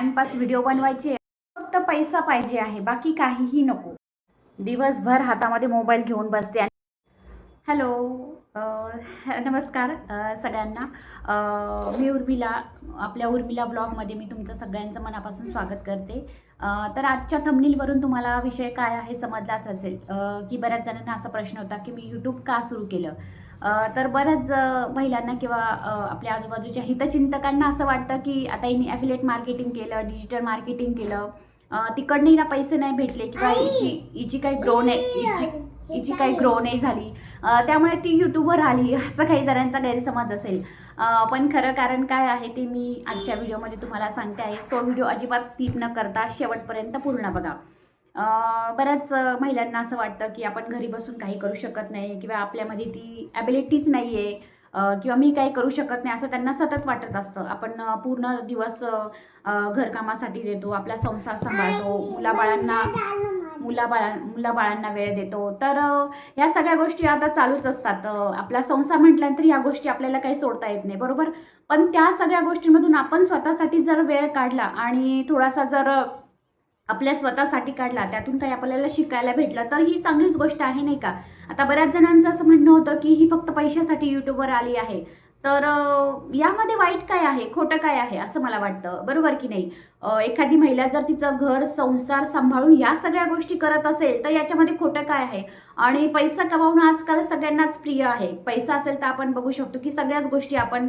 Timepass video बनवायचे, फक्त पैसा पाहिजे आहे, बाकी काहीही नको. दिवसभर हातामध्ये मोबाईल घेऊन बसते. हॅलो, नमस्कार सगळ्यांना. मी उर्मिला, आपल्या उर्मिला ब्लॉगमध्ये मी तुमचं सगळ्यांचं मनापासून स्वागत करते. तर आजच्या थंबनेलवरून तुम्हाला विषय काय आहे समजलाच असेल, की बऱ्याच जणांना असा प्रश्न होता की मी यूट्यूब का सुरू केलं. तर बऱ्याच महिलांना किंवा आपल्या आजूबाजूच्या हितचिंतकांना असं वाटतं की आता हिने ॲफिलिएट मार्केटिंग केलं, डिजिटल मार्केटिंग केलं, तिकडनं हिला पैसे नाही भेटले किंवा हिची काही ग्रो नाही, हिची काही ग्रो नाही झाली, त्यामुळे ती यूट्यूबवर आली, असं काही जणांचा गैरसमज असेल. पण खरं कारण काय आहे ते मी आजच्या व्हिडिओमध्ये तुम्हाला सांगते आहे. सो व्हिडिओ अजिबात स्किप न करता शेवटपर्यंत पूर्ण बघा. बऱ्याच महिलांना असं वाटतं की आपण घरी बसून काही करू शकत नाही किंवा आपल्यामध्ये ती ॲबिलिटीच नाही आहे, किंवा मी काही करू शकत नाही असं त्यांना सतत वाटत असतं. आपण पूर्ण दिवस घरकामासाठी देतो, आपला संसार सांभाळतो, मुलाबाळांना वेळ देतो. तर ह्या सगळ्या गोष्टी आता चालूच असतात. आपला संसार म्हटल्यानंतर ह्या गोष्टी आपल्याला काही सोडता येत नाही, बरोबर. पण त्या सगळ्या गोष्टींमधून आपण स्वतःसाठी जर वेळ काढला आणि थोडासा जर आपल्या स्वतःसाठी काढला, त्यातून काही आपल्याला शिकायला भेटलं तर ही चांगलीच गोष्ट आहे, नाही का. आता बऱ्याच जणांचं असं म्हणणं होतं की ही फक्त पैशासाठी यूट्यूबवर आली आहे. तर यामध्ये वाईट काय आहे, खोटं काय आहे असं मला वाटतं, बरोबर की नाही. एखादी महिला जर तिचं घर संसार सांभाळून या सगळ्या गोष्टी करत असेल तर याच्यामध्ये खोटं काय आहे. आणि पैसा कमावणं आजकाल सगळ्यांनाच प्रिय आहे. पैसा असेल तर आपण बघू शकतो की सगळ्याच गोष्टी आपण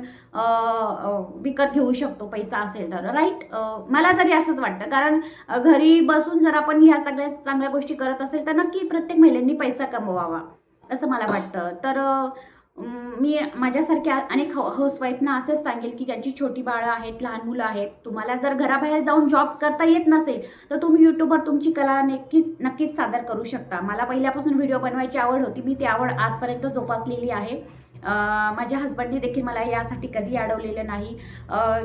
विकत घेऊ शकतो, पैसा असेल तर, राईट. मला तरी असंच वाटतं, कारण घरी बसून जर आपण ह्या सगळ्या चांगल्या गोष्टी करत असेल तर नक्की प्रत्येक महिलांनी पैसा कमवावा असं मला वाटतं. तर मी माझ्यासारख्या अनेक हाऊसवाईफना असंच सांगेल की ज्यांची छोटी बाळं आहेत, लहान मुलं आहेत, तुम्हाला जर घराबाहेर जाऊन जॉब करता येत नसेल तर तुम्ही यूट्यूबवर तुमची कला नक्कीच सादर करू शकता. मला पहिल्यापासून व्हिडिओ बनवायची आवड होती, मी ती आवड आजपर्यंत जोपासलेली आहे. माझ्या हस्बंडने देखील मला यासाठी कधी अडवलेलं नाही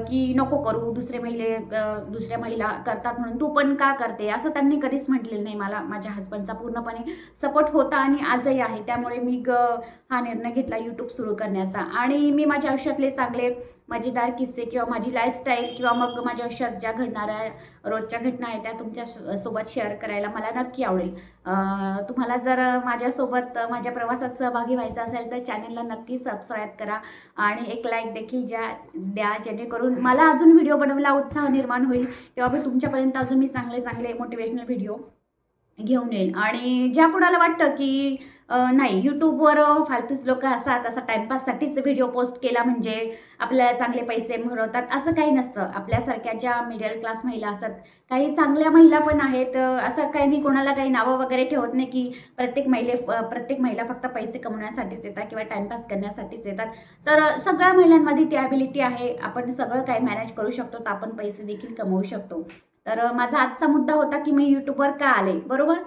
की नको करू, दुसऱ्या महिला करतात म्हणून तू पण का करते, असं त्यांनी कधीच म्हटलेलं नाही. मला माझ्या हस्बंडचा पूर्णपणे सपोर्ट होता आणि आजही आहे. त्यामुळे मी हा निर्णय घेतला यूट्यूब सुरू करण्याचा. आणि मी माझ्या आयुष्यातले चांगले मजेदार किस्से किंवा माझी लाईफस्टाईल किंवा मग माझ्या आयुष्यात ज्या घडणाऱ्या रोजच्या घटना आहेत त्या तुमच्या सोबत शेअर करायला मला नक्की आवडेल. तुम्हाला जर माझ्यासोबत माझ्या प्रवासात सहभागी व्हायचं असेल तर चॅनलला नक्की सबस्क्राईब करा आणि एक लाईक देखील द्या, जेणेकरून मला अजून व्हिडिओ बनवायला उत्साह निर्माण होईल किंवा मी तुमच्यापर्यंत अजून मी चांगले मोटिवेशनल व्हिडिओ घेऊन येईल. आणि ज्या कुणाला वाटतं की नाही यूट्यूबवर फालतूच लोक असतात, असं टाइमपाससाठीच व्हिडिओ पोस्ट केला म्हणजे आपल्याला चांगले पैसे मिळवतात, असं काही नसतं. आपल्यासारख्या ज्या मिडल क्लास महिला असतात, काही चांगल्या महिला पण आहेत. असं काही मी कोणाला काही नावं वगैरे ठेवत नाही की प्रत्येक महिला फक्त पैसे कमवण्यासाठीच येतात किंवा टाइमपास करण्यासाठीच येतात. तर सगळ्या महिलांमध्ये ती ॲबिलिटी आहे, आपण सगळं काही मॅनेज करू शकतो, तर आपण पैसे देखील कमवू शकतो. तर माझा आजचा मुद्दा होता की मी यूट्यूबवर का आले, बरोबर.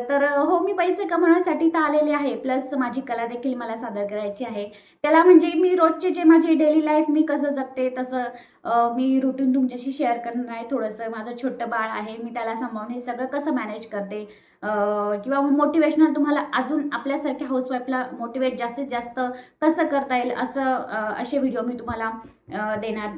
तर हो, मी पैसे कमवण्यासाठी तर आलेले आहे, प्लस माझी कला देखील मला सादर करायची आहे. त्याला म्हणजे मी रोजचे जे माझे डेली लाईफ मी कसं जगते तसं मी रुटीन तुमच्याशी शेअर करणार आहे. थोडंसं माझं छोटं बाळ आहे, मी त्याला सांभाळून हे सगळं कसं मॅनेज करते, किंवा मोटिवेशनल तुम्हाला अजून आपल्यासारख्या हाऊसवाईफला मोटिवेट जास्तीत जास्त कसं करता येईल असं असे व्हिडिओ मी तुम्हाला देणार